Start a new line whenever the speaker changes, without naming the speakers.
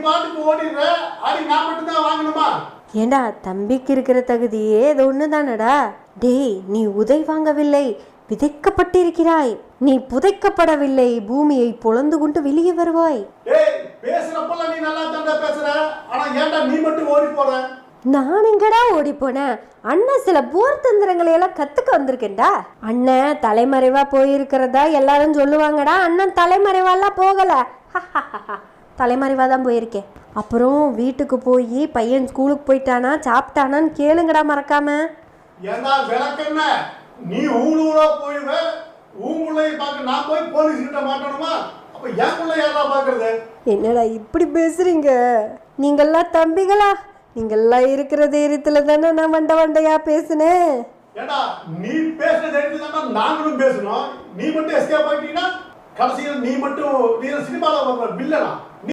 பாட்டுக்கு ஓடிடுற, அடி நான் மட்டும் தான் வாங்கணுமா?
ஏண்டா தம்பிக்கு இருக்கிற தகுதியே இது ஒன்று தானடா. டேய், நீ உதை வாங்கவில்லை, விதைக்கப்பட்டிருக்கிறாய். நீ புதைக்கப்படவில்லை, பூமியை பொளந்து கொண்டு வெளியே வருவாய்.
டேய், பேசுறப்பெல்லாம் நீ நல்லா தாண்டா பேசுற, ஆனா ஏன்டா நீ மட்டும் ஓடி போற?
நான் எங்கடா ஓடி போனேன்? அண்ணன் சில போர் தந்திரங்களை எல்லாம் கத்துக்க வந்திருக்கேன்டா. அண்ணன் தலைமறைவா போயிருக்கிறதா எல்லாரும் சொல்லுவாங்கடா. அண்ணன் தலைமறைவாலாம் போகல, தலைமறைவா தான் போயிருக்கேன். அப்புறம் வீட்டுக்கு போய் பையன் ஸ்கூலுக்கு போயிட்டானா சாப்பிட்டானான்னு கேளுங்கடா மறக்காம.
ஏன்னா விளக்கென்ன, நீ ஊரூரா போயிடுவ, ஊங்குள்ளையை பார்க்க நான் போய் போலீஸ் கிட்ட மாட்டணுமா? அப்ப என் பிள்ளை யாரா பாக்குறது?
என்னடா இப்படி பேசுறீங்க? நீங்கெல்லாம் தம்பிகளா? நீங்கெல்லாம் இருக்கிற தைரியத்துல தானே நான் வண்டையா பேசுனேன்.
ஏடா நீ பேசுற தைரியத்துல தான் நாங்களும் பேசணும். நீ மட்டும் எஸ்கேப் ஆகிட்டீங்கன்னா கடைசியில் நீ மட்டும் சினிமாவில் வர்ற வில்லனா?